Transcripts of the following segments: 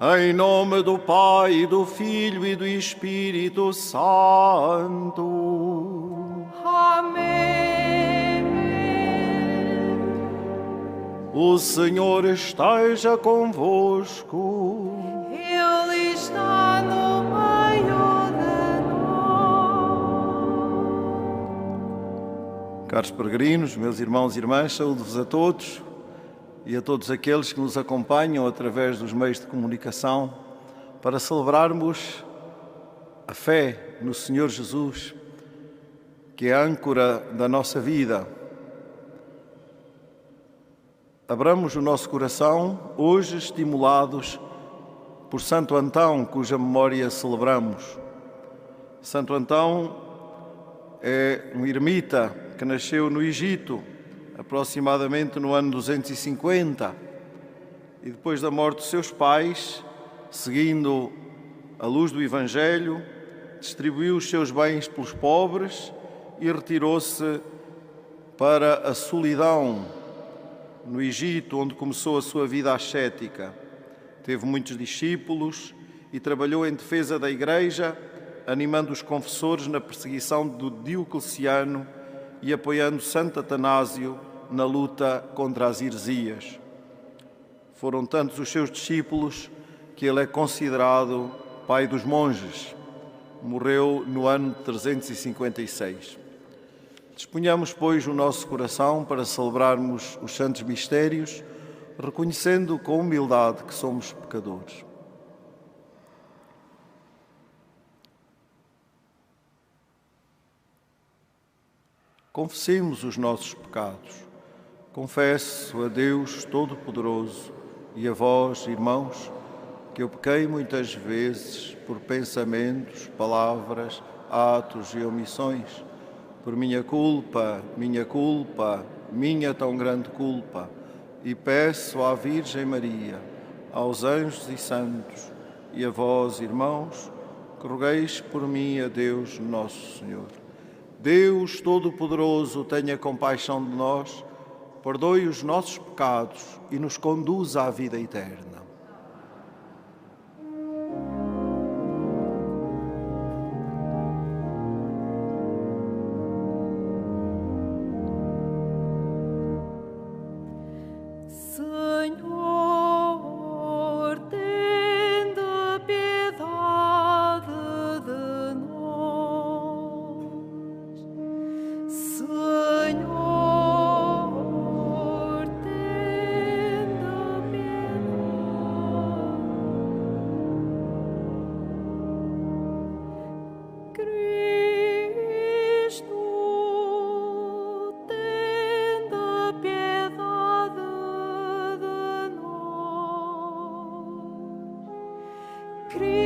Em nome do Pai, do Filho e do Espírito Santo. Amém. O Senhor esteja convosco. Ele está no meio de nós. Caros peregrinos, meus irmãos e irmãs, saúdo-vos a todos e a todos aqueles que nos acompanham através dos meios de comunicação para celebrarmos a fé no Senhor Jesus, que é a âncora da nossa vida. Abramos o nosso coração, hoje estimulados por Santo Antão, cuja memória celebramos. Santo Antão é um ermita que nasceu no Egito, aproximadamente no ano 250, e depois da morte dos seus pais, seguindo a luz do Evangelho, distribuiu os seus bens pelos pobres e retirou-se para a solidão no Egito, onde começou a sua vida ascética. Teve muitos discípulos e trabalhou em defesa da Igreja, animando os confessores na perseguição do Diocleciano e apoiando Santo Atanásio na luta contra as heresias. Foram tantos os seus discípulos que ele é considerado pai dos monges. Morreu no ano 356. Disponhamos, pois, o nosso coração para celebrarmos os santos mistérios, reconhecendo com humildade que somos pecadores. Confessemos os nossos pecados. Confesso a Deus Todo-Poderoso e a vós, irmãos, que eu pequei muitas vezes por pensamentos, palavras, atos e omissões, por minha culpa, minha tão grande culpa, e peço à Virgem Maria, aos anjos e santos, e a vós, irmãos, que rogueis por mim a Deus Nosso Senhor. Deus Todo-Poderoso, tenha compaixão de nós, perdoe os nossos pecados e nos conduza à vida eterna. Senhor, tende piedade de nós. Senhor, tende piedade. Cristo, tende piedade de nós. Cristo,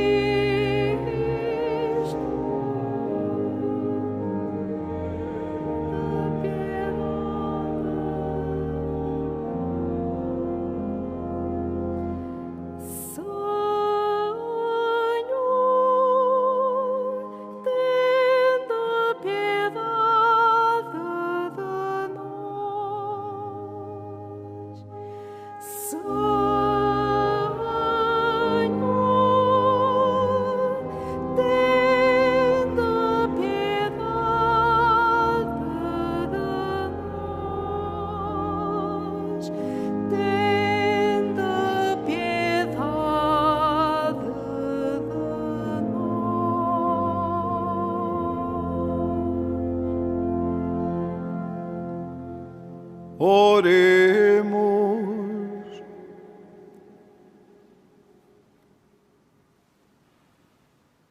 Oremos.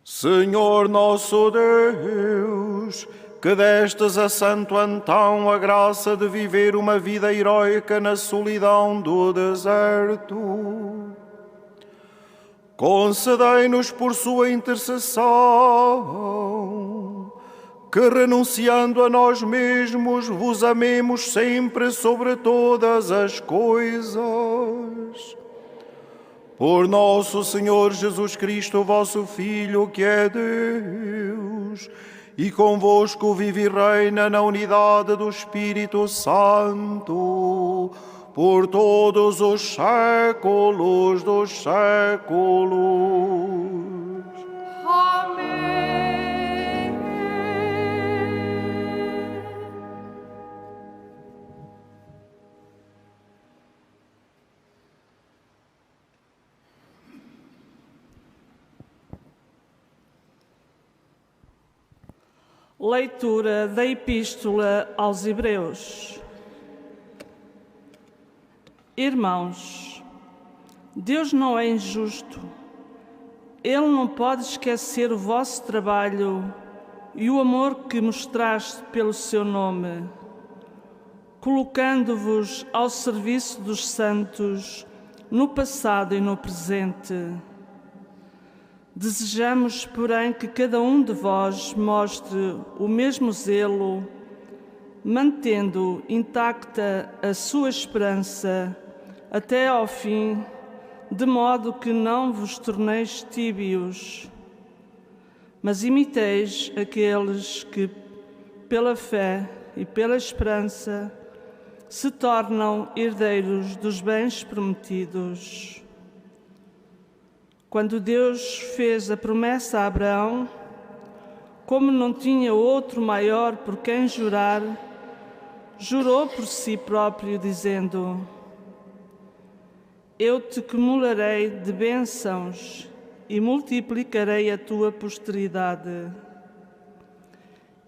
Senhor nosso Deus, que destes a Santo Antão a graça de viver uma vida heroica na solidão do deserto, concedei-nos por sua intercessão que, renunciando a nós mesmos, vos amemos sempre sobre todas as coisas. Por nosso Senhor Jesus Cristo, vosso Filho, que é Deus, e convosco vive e reina na unidade do Espírito Santo, por todos os séculos dos séculos. Amém. Leitura da Epístola aos Hebreus. Irmãos, Deus não é injusto. Ele não pode esquecer o vosso trabalho e o amor que mostraste pelo seu nome, colocando-vos ao serviço dos santos no passado e no presente. Desejamos, porém, que cada um de vós mostre o mesmo zelo, mantendo intacta a sua esperança até ao fim, de modo que não vos torneis tíbios, mas imiteis aqueles que, pela fé e pela esperança, se tornam herdeiros dos bens prometidos. Quando Deus fez a promessa a Abraão, como não tinha outro maior por quem jurar, jurou por si próprio, dizendo: Eu te cumularei de bênçãos e multiplicarei a tua posteridade.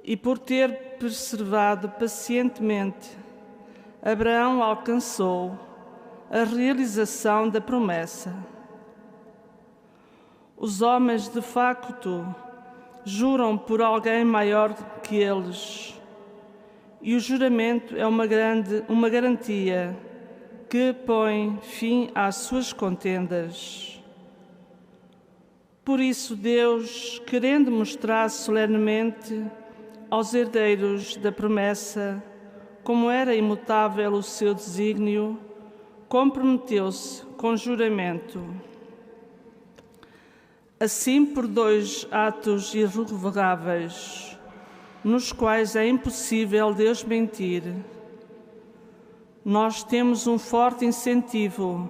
E por ter perseverado pacientemente, Abraão alcançou a realização da promessa. Os homens, de facto, juram por alguém maior que eles, e o juramento é uma garantia que põe fim às suas contendas. Por isso, Deus, querendo mostrar solenemente aos herdeiros da promessa como era imutável o seu desígnio, comprometeu-se com juramento. Assim, por dois atos irrevogáveis, nos quais é impossível Deus mentir, nós temos um forte incentivo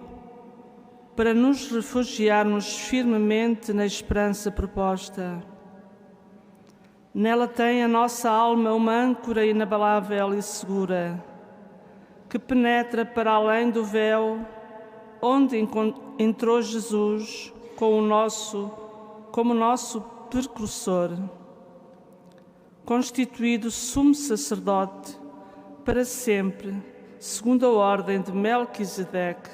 para nos refugiarmos firmemente na esperança proposta. Nela tem a nossa alma uma âncora inabalável e segura, que penetra para além do véu, onde entrou Jesus como nosso precursor, constituído sumo sacerdote para sempre, segundo a ordem de Melquisedeque.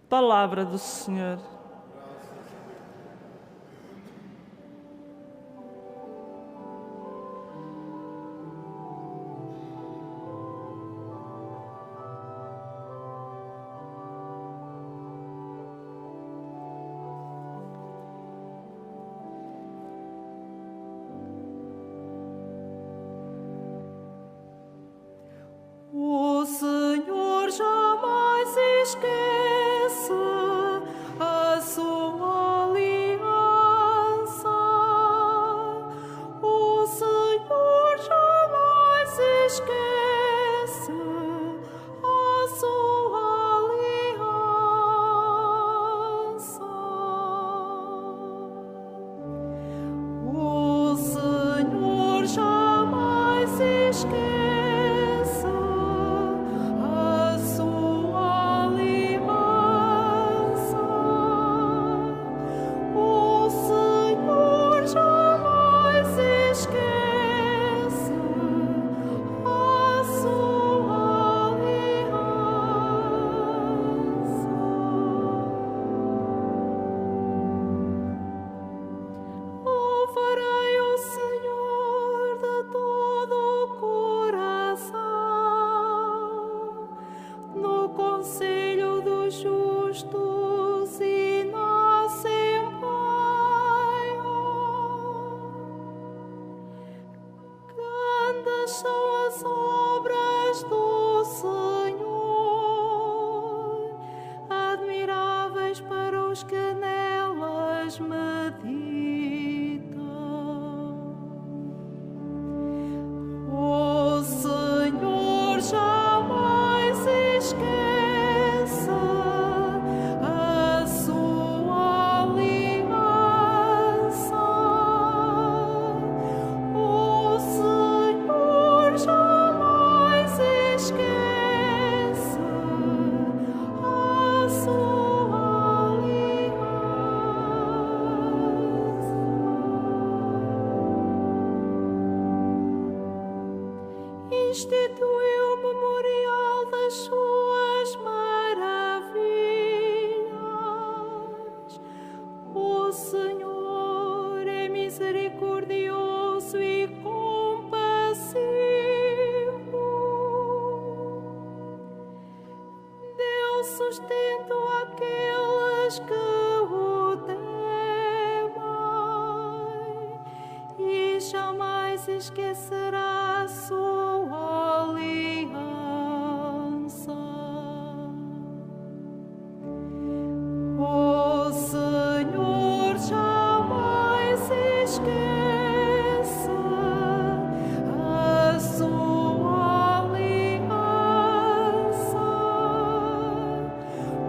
Palavra do Senhor. O Senhor jamais esquece a sua aliança. O Senhor jamais esquece a sua aliança. O Senhor jamais esquece a sua aliança. O Senhor jamais esquece a sua aliança. Louvarei o Senhor de todo o coração, no conselho dos justos e na Assembleia. Grandes são as obras do Senhor, admiráveis para os que nelas meditam. O Senhor jamais instituiu o memorial das suas maravilhas. O Senhor é misericordioso e compassivo. Deu sustento àqueles que o temem e jamais esquecerá a sua aliança. O Senhor jamais esquece a sua aliança.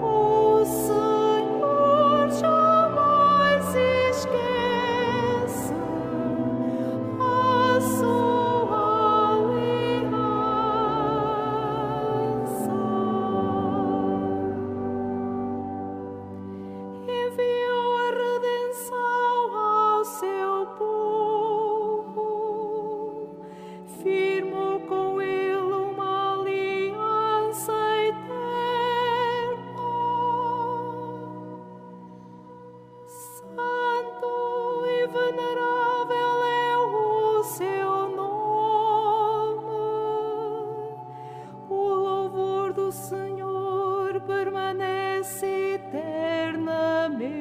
O Senhor jamais esquece a sua aliança. Enviou a redenção ao seu povo, firmou com ele uma aliança eterna. Santo e venerável é o seu nome. O louvor do Senhor permanece eternamente.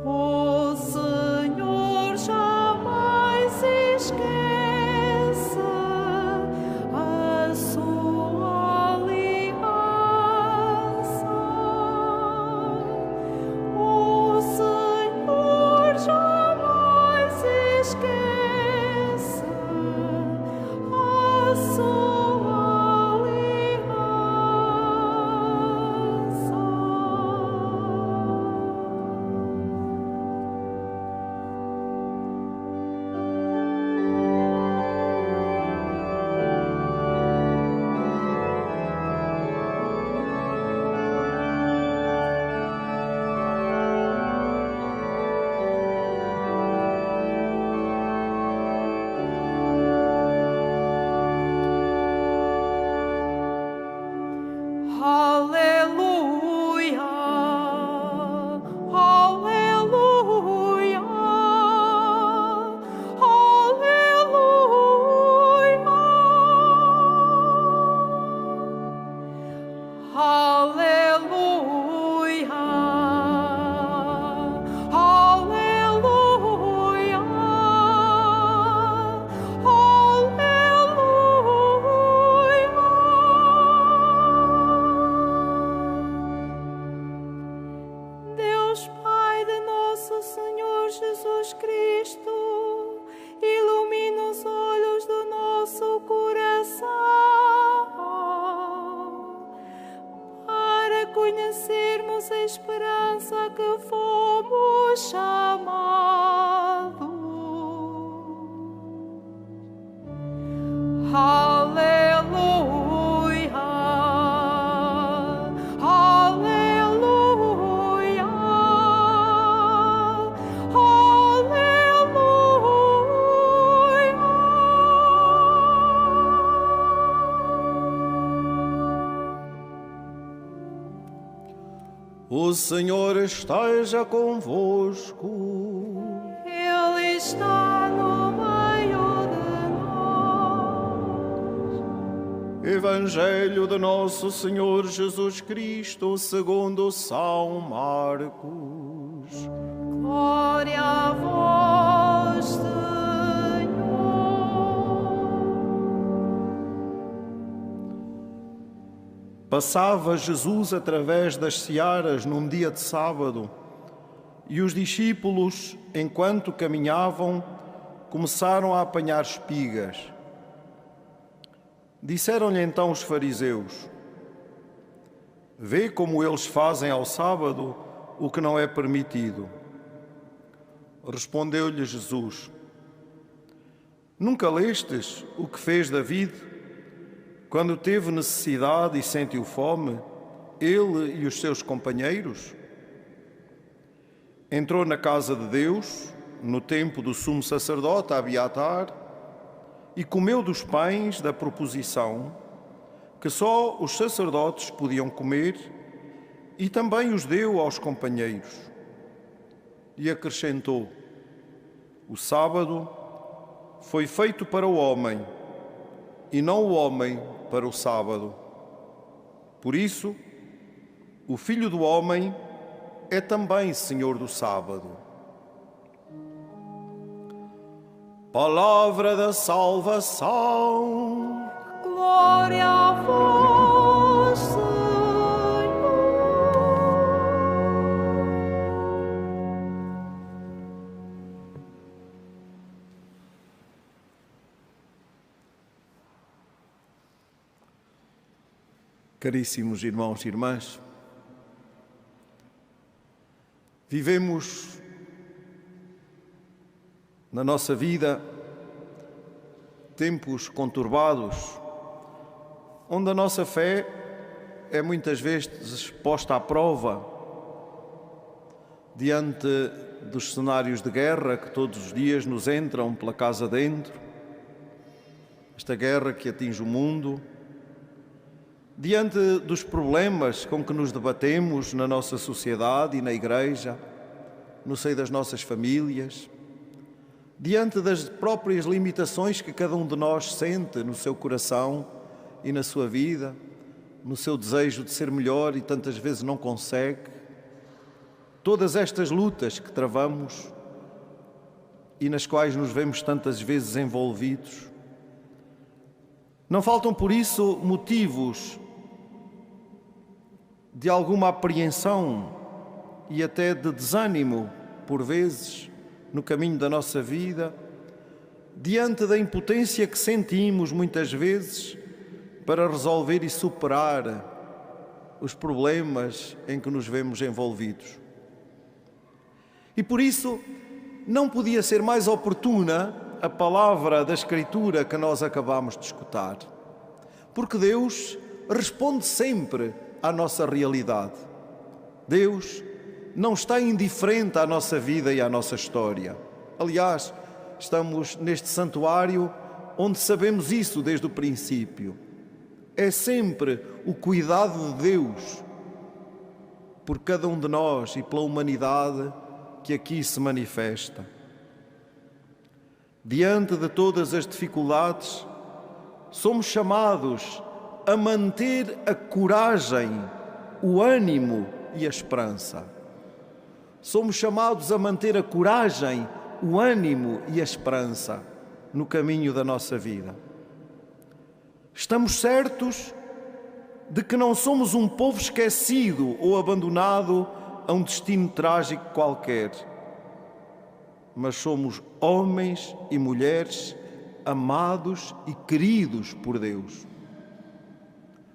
O Senhor jamais esquece a sua aliança. O Senhor jamais esquece a sua aliança. Aleluia, aleluia, aleluia, aleluia, Deus Pai de nosso Senhor Jesus Cristo, ilumina os olhos do nosso coração para conhecermos a esperança que fomos chamados. Aleluia, aleluia, O Senhor esteja convosco. Ele está no meio de nós. Evangelho de nosso Senhor Jesus Cristo, segundo São Marcos. Glória a vós, Senhor. Passava Jesus através das searas num dia de sábado, e os discípulos, enquanto caminhavam, começaram a apanhar espigas. Disseram-lhe então os fariseus: Vê como eles fazem ao sábado o que não é permitido. Respondeu-lhe Jesus: Nunca lestes o que fez David, quando teve necessidade e sentiu fome, ele e os seus companheiros? Entrou na casa de Deus, no tempo do sumo sacerdote Abiatar e comeu dos pães da proposição, que só os sacerdotes podiam comer, e também os deu aos companheiros. E acrescentou: o sábado foi feito para o homem, e não o homem para o sábado. Por isso, o Filho do Homem é também Senhor do sábado. Palavra da salvação. Glória a vós, Senhor. Caríssimos irmãos e irmãs, vivemos na nossa vida tempos conturbados, onde a nossa fé é muitas vezes posta à prova diante dos cenários de guerra que todos os dias nos entram pela casa dentro, esta guerra que atinge o mundo, diante dos problemas com que nos debatemos na nossa sociedade e na Igreja, no seio das nossas famílias, diante das próprias limitações que cada um de nós sente no seu coração e na sua vida, no seu desejo de ser melhor e tantas vezes não consegue. Todas estas lutas que travamos e nas quais nos vemos tantas vezes envolvidos, não faltam por isso motivos de alguma apreensão e até de desânimo, por vezes, no caminho da nossa vida, diante da impotência que sentimos muitas vezes para resolver e superar os problemas em que nos vemos envolvidos. E por isso não podia ser mais oportuna a palavra da Escritura que nós acabamos de escutar, porque Deus responde sempre à nossa realidade. Deus não está indiferente à nossa vida e à nossa história. Aliás, estamos neste santuário onde sabemos isso desde o princípio. É sempre o cuidado de Deus por cada um de nós e pela humanidade que aqui se manifesta. Diante de todas as dificuldades, somos chamados a manter a coragem, o ânimo e a esperança. Somos chamados a manter a coragem, o ânimo e a esperança no caminho da nossa vida. Estamos certos de que não somos um povo esquecido ou abandonado a um destino trágico qualquer, mas somos homens e mulheres amados e queridos por Deus.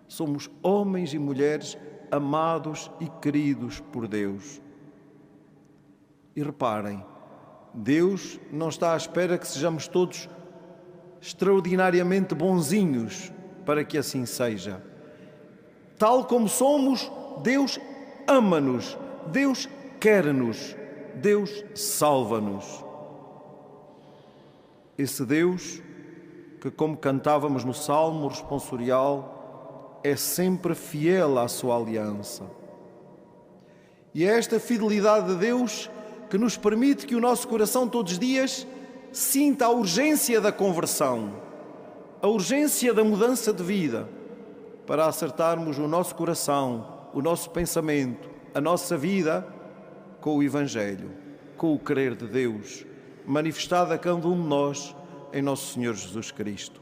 Somos homens e mulheres amados e queridos por Deus. E reparem, Deus não está à espera que sejamos todos extraordinariamente bonzinhos para que assim seja. Tal como somos, Deus ama-nos, Deus quer-nos, Deus salva-nos. Esse Deus que, como cantávamos no Salmo responsorial, é sempre fiel à sua aliança. E é esta fidelidade de Deus que nos permite que o nosso coração todos os dias sinta a urgência da conversão, a urgência da mudança de vida, para acertarmos o nosso coração, o nosso pensamento, a nossa vida com o Evangelho, com o querer de Deus, manifestado a cada um de nós em nosso Senhor Jesus Cristo.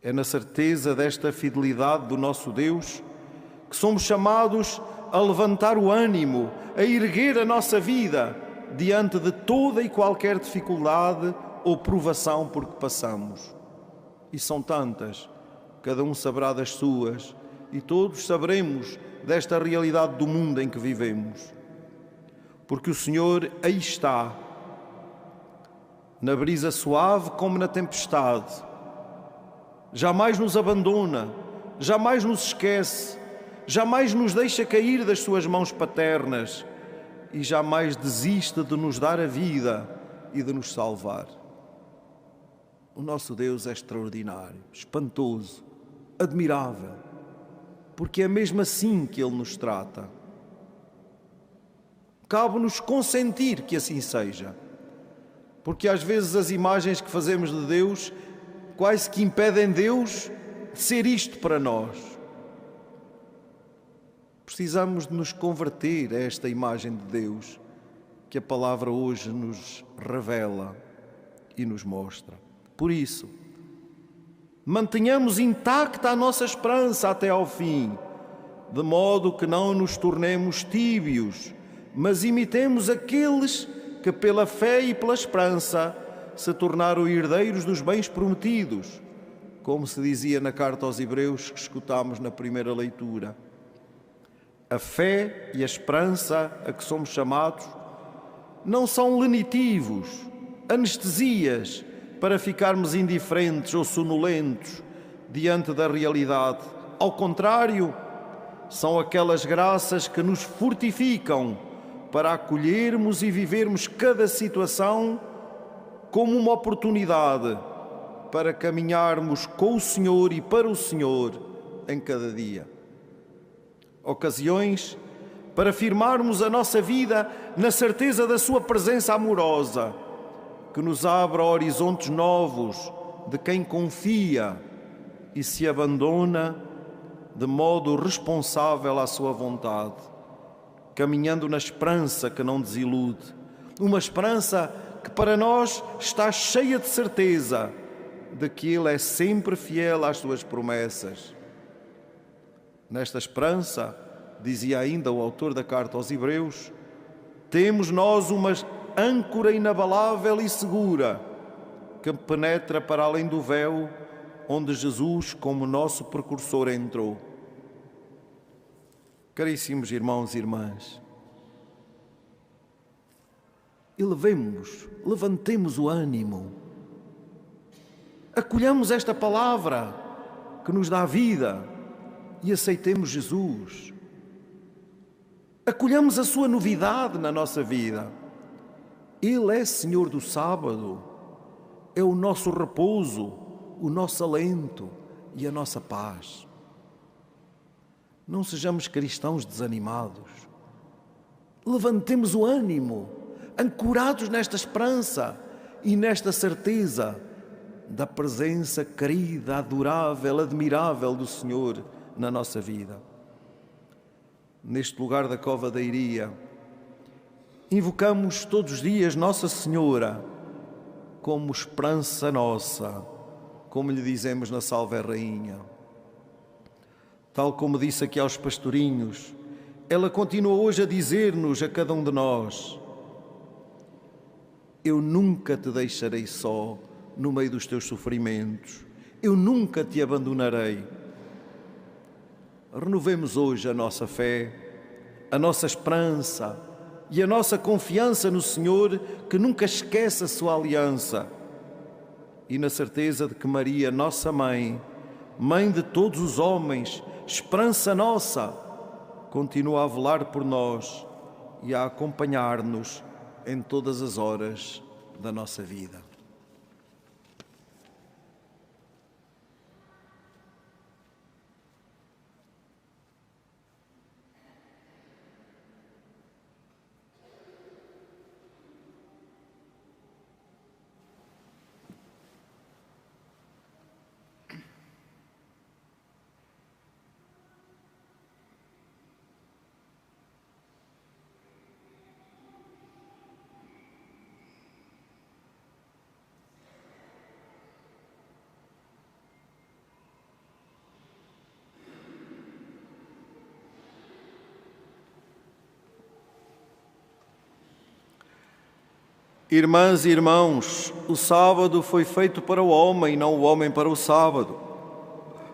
É na certeza desta fidelidade do nosso Deus que somos chamados a levantar o ânimo, a erguer a nossa vida diante de toda e qualquer dificuldade ou provação por que passamos. E são tantas, cada um saberá das suas, e todos saberemos desta realidade do mundo em que vivemos. Porque o Senhor aí está, na brisa suave como na tempestade. Jamais nos abandona, jamais nos esquece, jamais nos deixa cair das suas mãos paternas, e jamais desista de nos dar a vida e de nos salvar. O nosso Deus é extraordinário, espantoso, admirável, porque é mesmo assim que Ele nos trata. Cabe-nos consentir que assim seja, porque às vezes as imagens que fazemos de Deus quase que impedem Deus de ser isto para nós. Precisamos de nos converter a esta imagem de Deus que a palavra hoje nos revela e nos mostra. Por isso, mantenhamos intacta a nossa esperança até ao fim, de modo que não nos tornemos tíbios, mas imitemos aqueles que pela fé e pela esperança se tornaram herdeiros dos bens prometidos, como se dizia na carta aos Hebreus que escutámos na primeira leitura. A fé e a esperança a que somos chamados não são lenitivos, anestesias para ficarmos indiferentes ou sonolentos diante da realidade. Ao contrário, são aquelas graças que nos fortificam para acolhermos e vivermos cada situação como uma oportunidade para caminharmos com o Senhor e para o Senhor em cada dia. Ocasiões para firmarmos a nossa vida na certeza da sua presença amorosa, que nos abra horizontes novos de quem confia e se abandona de modo responsável à sua vontade, caminhando na esperança que não desilude, uma esperança que para nós está cheia de certeza de que Ele é sempre fiel às suas promessas. Nesta esperança, dizia ainda o autor da carta aos Hebreus, temos nós uma âncora inabalável e segura que penetra para além do véu onde Jesus, como nosso precursor, entrou. Caríssimos irmãos e irmãs, levantemos o ânimo, acolhamos esta palavra que nos dá vida e aceitemos Jesus. Acolhamos a sua novidade na nossa vida. Ele é Senhor do sábado, é o nosso repouso, o nosso alento e a nossa paz. Não sejamos cristãos desanimados. Levantemos o ânimo, ancorados nesta esperança e nesta certeza da presença querida, adorável, admirável do Senhor na nossa vida. Neste lugar da Cova da Iria, invocamos todos os dias Nossa Senhora como esperança nossa, como lhe dizemos na Salve Rainha. Tal como disse aqui aos pastorinhos, ela continua hoje a dizer-nos a cada um de nós: eu nunca te deixarei só no meio dos teus sofrimentos, eu nunca te abandonarei. Renovemos hoje a nossa fé, a nossa esperança e a nossa confiança no Senhor, que nunca esquece a sua aliança, e na certeza de que Maria, nossa Mãe, Mãe de todos os homens, esperança nossa, continua a velar por nós e a acompanhar-nos em todas as horas da nossa vida. Irmãs e irmãos, o sábado foi feito para o homem, não o homem para o sábado.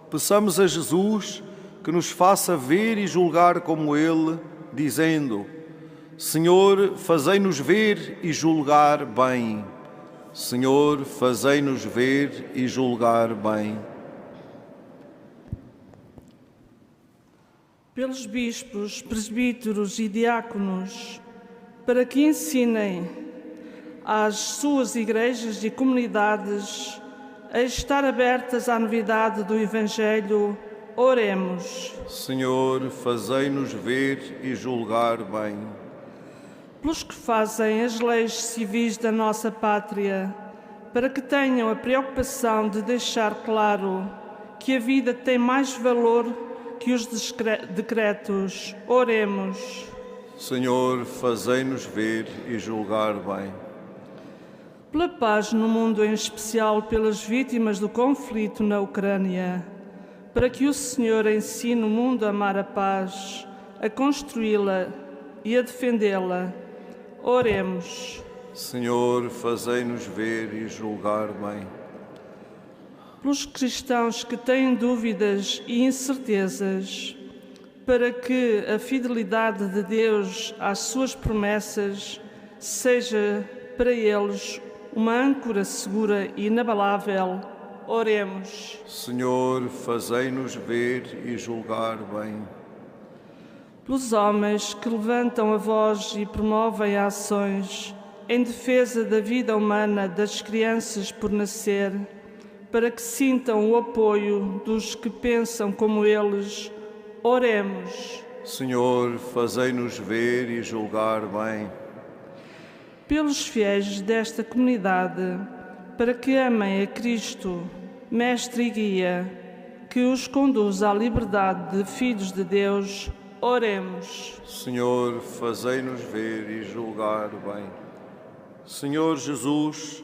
Peçamos a Jesus que nos faça ver e julgar como Ele, dizendo: Senhor, fazei-nos ver e julgar bem. Senhor, fazei-nos ver e julgar bem. Pelos bispos, presbíteros e diáconos, para que ensinem às suas igrejas e comunidades a estar abertas à novidade do Evangelho. Oremos. Senhor, fazei-nos ver e julgar bem. Pelos que fazem as leis civis da nossa pátria, para que tenham a preocupação de deixar claro que a vida tem mais valor que os decretos. Oremos. Senhor, fazei-nos ver e julgar bem. Pela paz no mundo, em especial pelas vítimas do conflito na Ucrânia, para que o Senhor ensine o mundo a amar a paz, a construí-la e a defendê-la. Oremos. Senhor, fazei-nos ver e julgar bem. Pelos cristãos que têm dúvidas e incertezas, para que a fidelidade de Deus às suas promessas seja para eles uma âncora segura e inabalável. Oremos. Senhor, fazei-nos ver e julgar bem. Pelos homens que levantam a voz e promovem ações em defesa da vida humana das crianças por nascer, para que sintam o apoio dos que pensam como eles. Oremos. Senhor, fazei-nos ver e julgar bem. Pelos fiéis desta comunidade, para que amem a Cristo, Mestre e Guia, que os conduz à liberdade de filhos de Deus. Oremos. Senhor, fazei-nos ver e julgar bem. Senhor Jesus,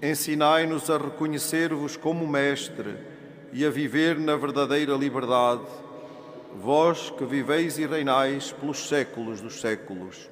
ensinai-nos a reconhecer-vos como Mestre e a viver na verdadeira liberdade, vós que viveis e reinais pelos séculos dos séculos.